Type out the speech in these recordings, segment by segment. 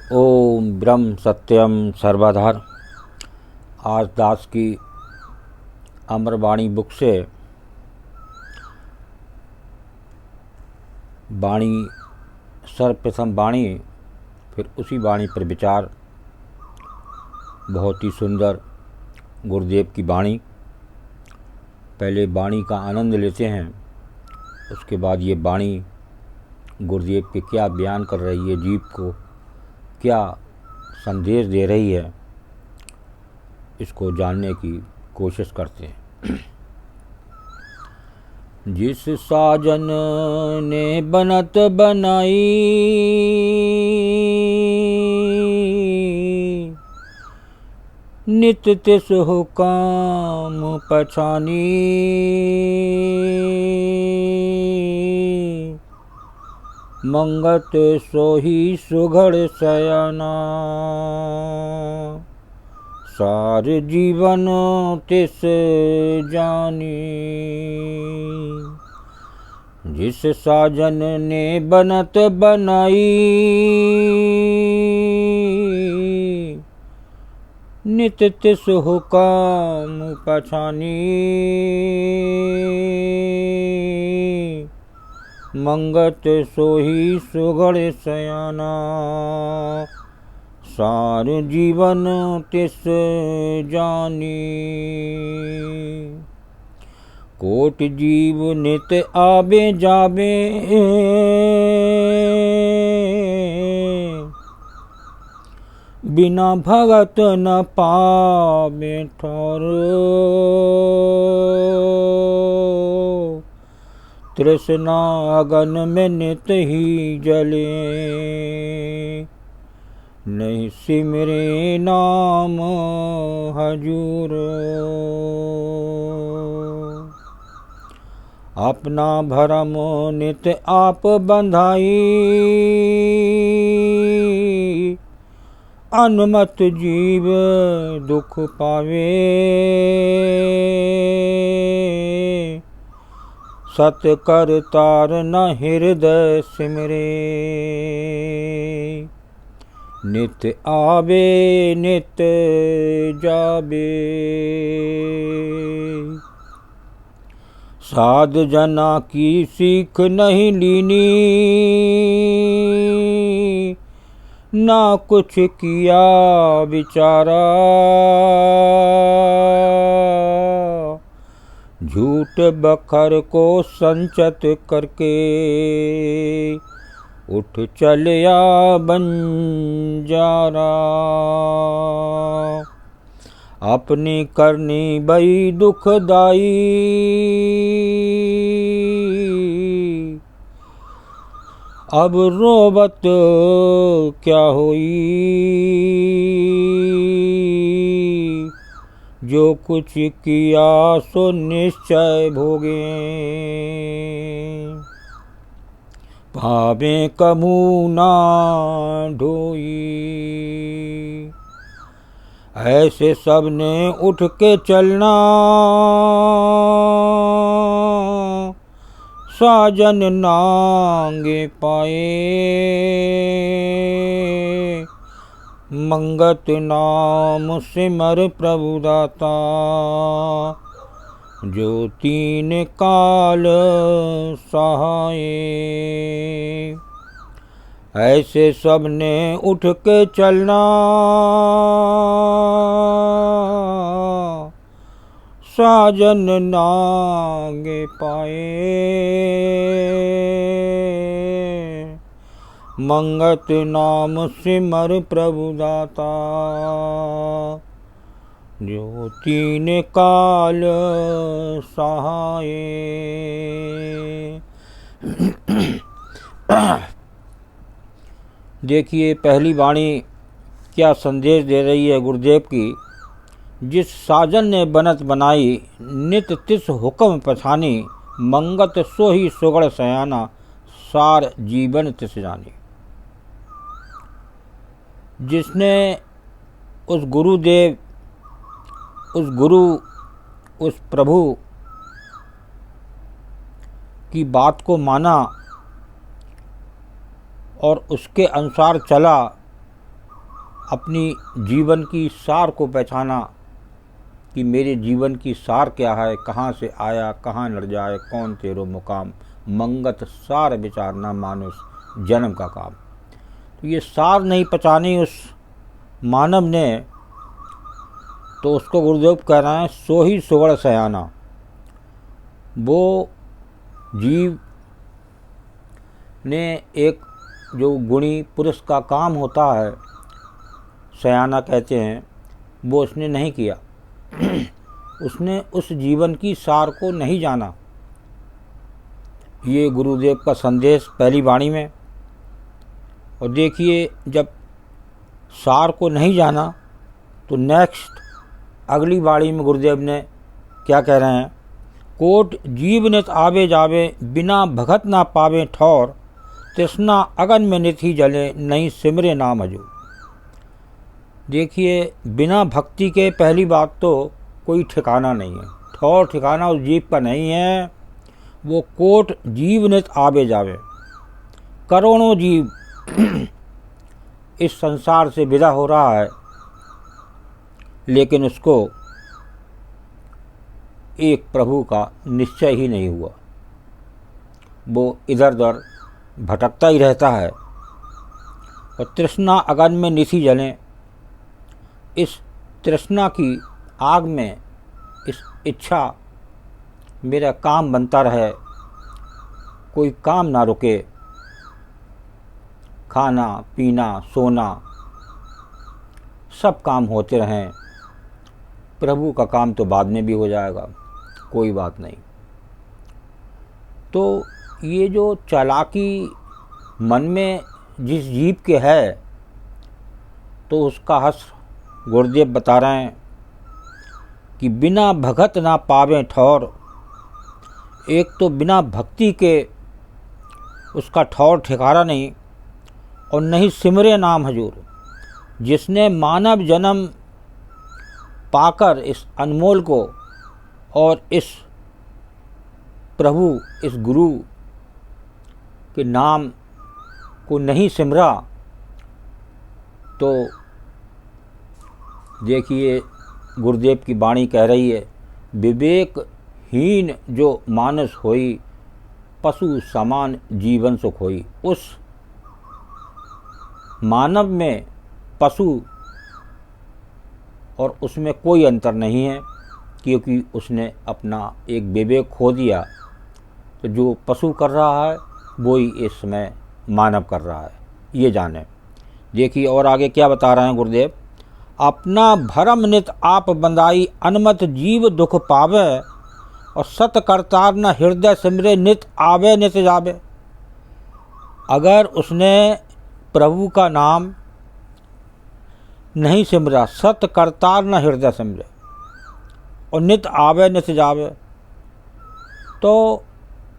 ओम ब्रह्म सत्यम सर्वधार। आज दास की अमरवाणी बुक से वाणी, सर्वप्रथम वाणी, फिर उसी वाणी पर विचार। बहुत ही सुंदर गुरुदेव की वाणी। पहले वाणी का आनंद लेते हैं, उसके बाद ये वाणी गुरुदेव के क्या बयान कर रही है, जीव को क्या संदेश दे रही है, इसको जानने की कोशिश करते हैं। जिस साजन ने बनत बनाई, नित तिस हुकाम पछानी, मंगत सोही सुघड़ सयाना, सार जीवन तिस जानी। जिस साजन ने बनत बनाई, नित तिस हुकाम पछानी, मंगत सोही सुघड़ सयाना, सार जीवन तिस जानी। कोट जीव नित आबे जाबे, बिना भगत न पावे ठौर, तृष्णा अगन में नित ही जले, नहीं सिमरे नाम हजूर। अपना भरम नित आप बंधाई, अनुमत जीव दुख पावे, सत कर तार न हृदय सिमरे, नित आवे नित जाबे। साध जना की सीख नहीं लीनी, ना कुछ किया विचारा, झूठ बखर को संचत करके, उठ चलिया बंजारा। अपनी करनी बई दुखदाई, अब रोबत क्या होई, जो कुछ किया सो निश्चय भोगे, भावे कमू ना ढोई। ऐसे सबने उठ के चलना, साजन नांगे पाए, मंगत नाम सिमर प्रभु दाता, जो तीन काल सहाय। ऐसे सबने उठ के चलना, साजन नांगे पाए, मंगत नाम सिमर प्रभु दाता, जो तीन काल सहाय। देखिए पहली वाणी क्या संदेश दे रही है गुरुदेव की। जिस साजन ने बनत बनाई, नित तिस हुक्म पछानी, मंगत सोही सुगड़ सयाना, सार जीवन तिस जानी। जिसने उस गुरुदेव, उस गुरु, उस प्रभु की बात को माना और उसके अनुसार चला, अपनी जीवन की सार को पहचाना कि मेरे जीवन की सार क्या है, कहाँ से आया कहाँ नर जाए, कौन तेरो मुकाम, मंगत सार विचारना मानुष जन्म का काम। तो ये सार नहीं पहचानी उस मानव ने, तो उसको गुरुदेव कह रहे हैं सो ही सुगढ़ सयाना। वो जीव ने एक जो गुणी पुरुष का काम होता है, सयाना कहते हैं, वो उसने नहीं किया। उसने उस जीवन की सार को नहीं जाना। ये गुरुदेव का संदेश पहली वाणी में। और देखिए, जब सार को नहीं जाना तो नेक्स्ट अगली वाणी में गुरुदेव ने क्या कह रहे हैं, कोट जीव नित आवे जावे, बिना भगत ना पावे ठौर, तृष्णा अगन में नित ही जले, नहीं सिमरे नाम हजूर। देखिए, बिना भक्ति के पहली बात तो कोई ठिकाना नहीं है, ठौर ठिकाना उस जीव का नहीं है। वो कोट जीव नित आवे जावे, करोड़ों जीव इस संसार से विदा हो रहा है, लेकिन उसको एक प्रभु का निश्चय ही नहीं हुआ। वो इधर उधर भटकता ही रहता है। और तृष्णा अगन में निसी जलें, इस तृष्णा की आग में इस इच्छा मेरा काम बनता रहे, कोई काम ना रुके, खाना पीना सोना सब काम होते रहें, प्रभु का काम तो बाद में भी हो जाएगा, कोई बात नहीं। तो ये जो चालाकी मन में जिस जीव के है, तो उसका हश्र गुरुदेव बता रहे हैं कि बिना भगत ना पावे ठौर। एक तो बिना भक्ति के उसका ठौर ठिकाना नहीं, और नहीं सिमरे नाम हजूर। जिसने मानव जन्म पाकर इस अनमोल को और इस प्रभु, इस गुरु के नाम को नहीं सिमरा, तो देखिए गुरुदेव की वाणी कह रही है, विवेकहीन जो मानस होई, पशु समान जीवन सुख होई। उस मानव में पशु और उसमें कोई अंतर नहीं है, क्योंकि उसने अपना एक विवेक खो दिया। तो जो पशु कर रहा है वो ही इस समय मानव कर रहा है, ये जाने। देखिए और आगे क्या बता रहे हैं गुरुदेव, अपना भरम नित आप बंदाई, अनमत जीव दुख पावे, और सत करतार न हृदय सिमरे, नित आवे नित जावे। अगर उसने प्रभु का नाम नहीं सिमरा, सत करतार न हृदय सिमरे, और नित आवे नित जावे, तो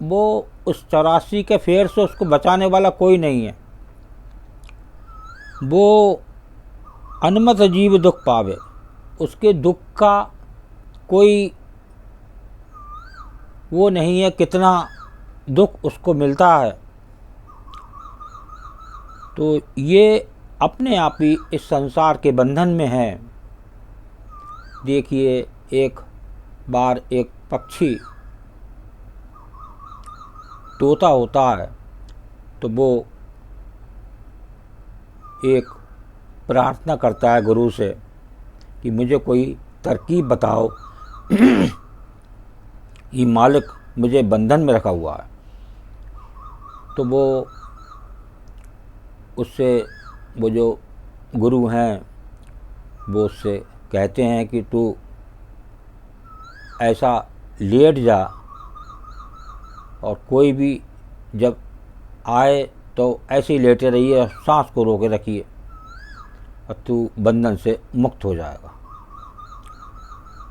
वो उस 84 के फेर से उसको बचाने वाला कोई नहीं है। वो अनमत जीव दुख पावे, उसके दुख का कोई वो नहीं है, कितना दुख उसको मिलता है। तो ये अपने आप ही इस संसार के बंधन में है। देखिए, एक बार एक पक्षी तोता होता है, तो वो एक प्रार्थना करता है गुरु से कि मुझे कोई तरकीब बताओ, ये मालिक मुझे बंधन में रखा हुआ है। तो वो उससे, वो जो गुरु हैं वो उससे कहते हैं कि तू ऐसा लेट जा, और कोई भी जब आए तो ऐसे ही लेटे रहिए, सांस को रोके रखिए, और तू बंधन से मुक्त हो जाएगा।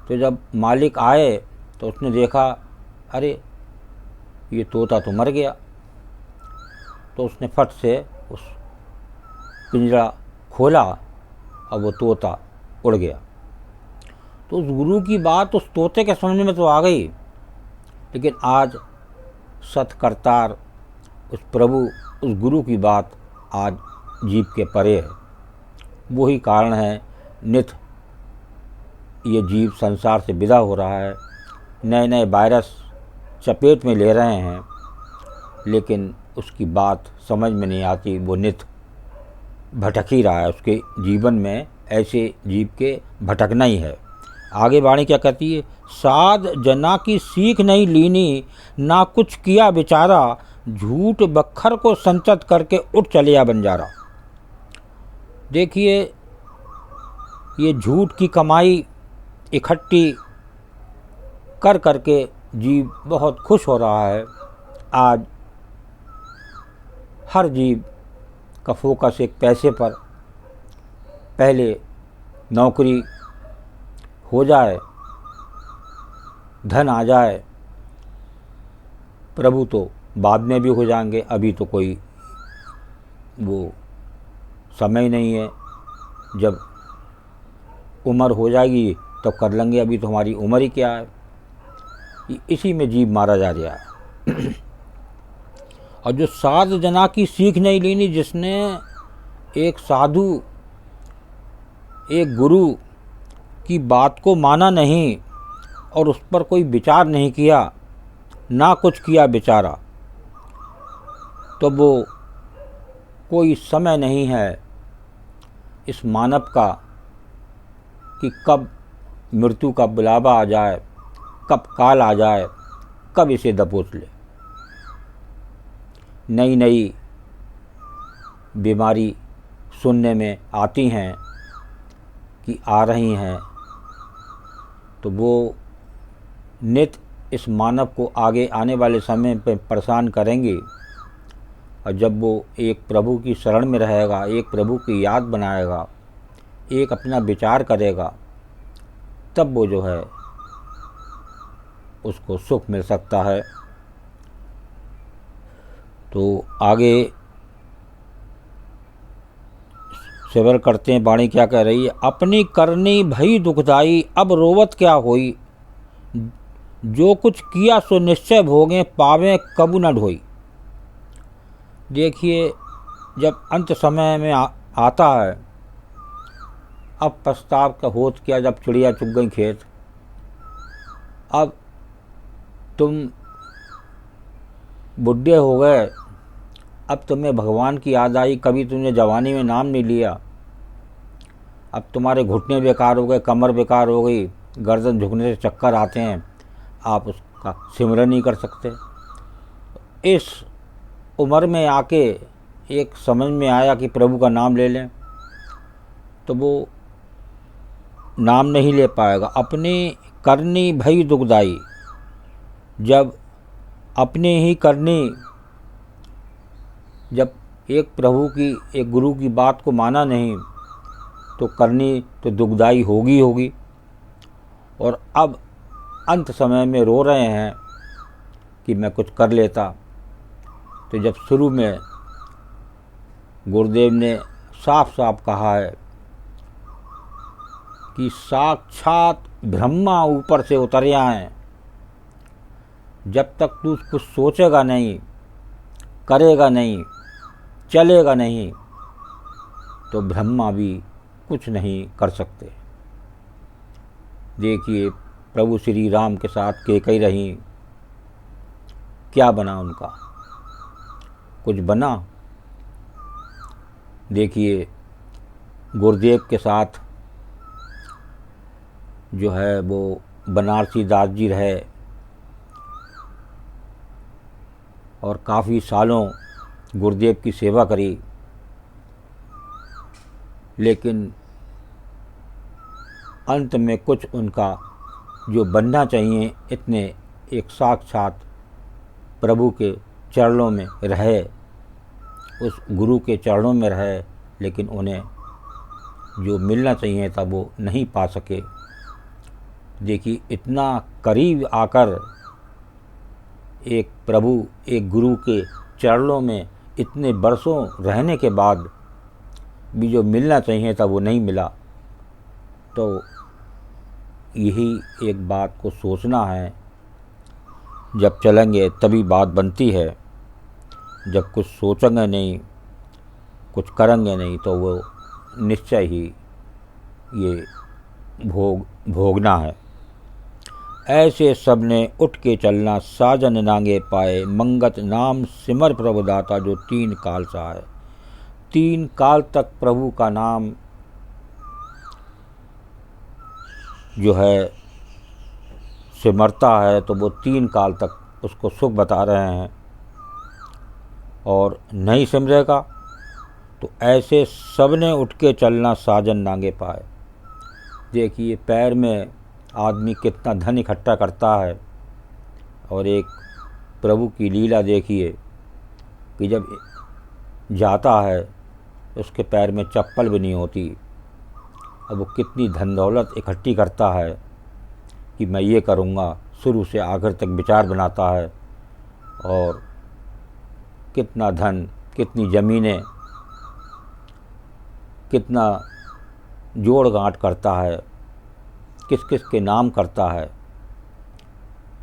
तो जब मालिक आए तो उसने देखा, अरे ये तोता तो मर गया। तो उसने फट से उस पिंजरा खोला और वो तोता उड़ गया। तो उस गुरु की बात उस तोते के समझ में तो आ गई, लेकिन आज सतकर्तार उस प्रभु, उस गुरु की बात आज जीव के परे है। वही कारण है नित ये जीव संसार से विदा हो रहा है। नए नए वायरस चपेट में ले रहे हैं, लेकिन उसकी बात समझ में नहीं आती। वो नित भटक ही रहा है, उसके जीवन में ऐसे जीव के भटकना ही है। आगे वाणी क्या कहती है? साध जना की सीख नहीं लीनी, ना कुछ किया बेचारा, झूठ बखर को संचत करके उठ चलिया बंजारा। देखिए, ये झूठ की कमाई इकट्ठी कर करके जीव बहुत खुश हो रहा है। आज हर जीव का फोकस एक पैसे पर, पहले नौकरी हो जाए, धन आ जाए, प्रभु तो बाद में भी हो जाएंगे, अभी तो कोई वो समय नहीं है। जब उम्र हो जाएगी तो कर लेंगे, अभी तो हमारी उम्र ही क्या है। इसी में जीव मारा जा रहा है। और जो साध जना की सीख नहीं लेनी, जिसने एक साधु, एक गुरु की बात को माना नहीं और उस पर कोई विचार नहीं किया, ना कुछ किया बेचारा, तो वो कोई समय नहीं है इस मानव का कि कब मृत्यु का बुलावा आ जाए, कब काल आ जाए, कब इसे दबोच ले। नई नई बीमारी सुनने में आती हैं कि आ रही हैं, तो वो नित इस मानव को आगे आने वाले समय पर परेशान करेंगे। और जब वो एक प्रभु की शरण में रहेगा, एक प्रभु की याद बनाएगा, एक अपना विचार करेगा, तब वो जो है उसको सुख मिल सकता है। तो आगे सेवर करते हैं, वाणी क्या कह रही है? अपनी करनी भई दुखदाई, अब रोवत क्या होई, जो कुछ किया सो निश्चय भोगे, पावे कबू न ढोई। देखिए, जब अंत समय में आता है, अब पछताव का होत क्या, जब चिड़िया चुग गई खेत। अब तुम बुढ़े हो गए, अब तुम्हें भगवान की याद आई, कभी तुमने जवानी में नाम नहीं लिया, अब तुम्हारे घुटने बेकार हो गए, कमर बेकार हो गई, गर्दन झुकने से चक्कर आते हैं, आप उसका सिमरन नहीं कर सकते। इस उम्र में आके एक समझ में आया कि प्रभु का नाम ले लें, तो वो नाम नहीं ले पाएगा। अपनी करनी भई दुखदाई, जब अपने ही करनी, जब एक प्रभु की, एक गुरु की बात को माना नहीं, तो करनी तो दुखदाई होगी होगी। और अब अंत समय में रो रहे हैं कि मैं कुछ कर लेता। तो जब शुरू में गुरुदेव ने साफ साफ कहा है कि साक्षात ब्रह्मा ऊपर से उतर आए, जब तक तू कुछ सोचेगा नहीं, करेगा नहीं, चलेगा नहीं, तो ब्रह्मा भी कुछ नहीं कर सकते। देखिए, प्रभु श्री राम के साथ कैकेयी रही, क्या बना उनका? कुछ बना? देखिए, गुरुदेव के साथ जो है वो बनारसी दास जी रहे और काफ़ी सालों गुरुदेव की सेवा करी, लेकिन अंत में कुछ उनका जो बनना चाहिए, इतने एक साक्षात प्रभु के चरणों में रहे, उस गुरु के चरणों में रहे, लेकिन उन्हें जो मिलना चाहिए था वो नहीं पा सके। देखिए, इतना करीब आकर एक प्रभु, एक गुरु के चरणों में इतने बरसों रहने के बाद भी जो मिलना चाहिए था वो नहीं मिला। तो यही एक बात को सोचना है, जब चलेंगे तभी बात बनती है। जब कुछ सोचेंगे नहीं, कुछ करेंगे नहीं, तो वो निश्चय ही ये भोगना है। ऐसे सबने उठ के चलना, साजन नांगे पाए, मंगत नाम सिमर प्रभुदाता, जो 3 काल सा है। 3 काल तक प्रभु का नाम जो है सिमरता है, तो वो 3 काल तक उसको सुख बता रहे हैं। और नहीं सिमरेगा तो ऐसे सबने उठ के चलना, साजन नांगे पाए। देखिए पैर में आदमी कितना धन इकट्ठा करता है, और एक प्रभु की लीला देखिए कि जब जाता है उसके पैर में चप्पल भी नहीं होती। अब वो कितनी धन दौलत इकट्ठी करता है कि मैं ये करूँगा, शुरू से आखिर तक विचार बनाता है, और कितना धन, कितनी ज़मीनें, कितना जोड़ गांठ करता है, किस किस के नाम करता है।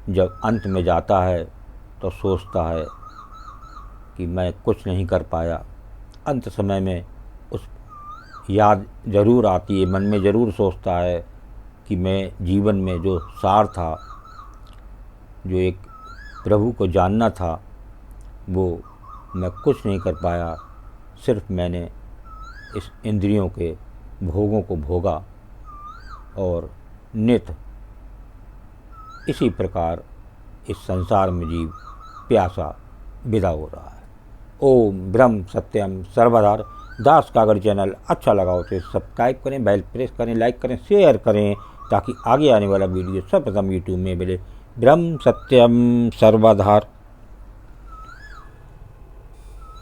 जब अंत में जाता है तो सोचता है कि मैं कुछ नहीं कर पाया। अंत समय में उस याद ज़रूर आती है, मन में ज़रूर सोचता है कि मैं जीवन में जो सार था, जो एक प्रभु को जानना था, वो मैं कुछ नहीं कर पाया। सिर्फ मैंने इस इंद्रियों के भोगों को भोगा, और नित इसी प्रकार इस संसार में जीव प्यासा विदा हो रहा है। ओम ब्रह्म सत्यम सर्वधार। दास कागड़ चैनल अच्छा लगा उसे सब्सक्राइब करें, बेल प्रेस करें, लाइक करें, शेयर करें, ताकि आगे आने वाला वीडियो सर्वप्रथम यूट्यूब में मिले। ब्रह्म सत्यम सर्वधार।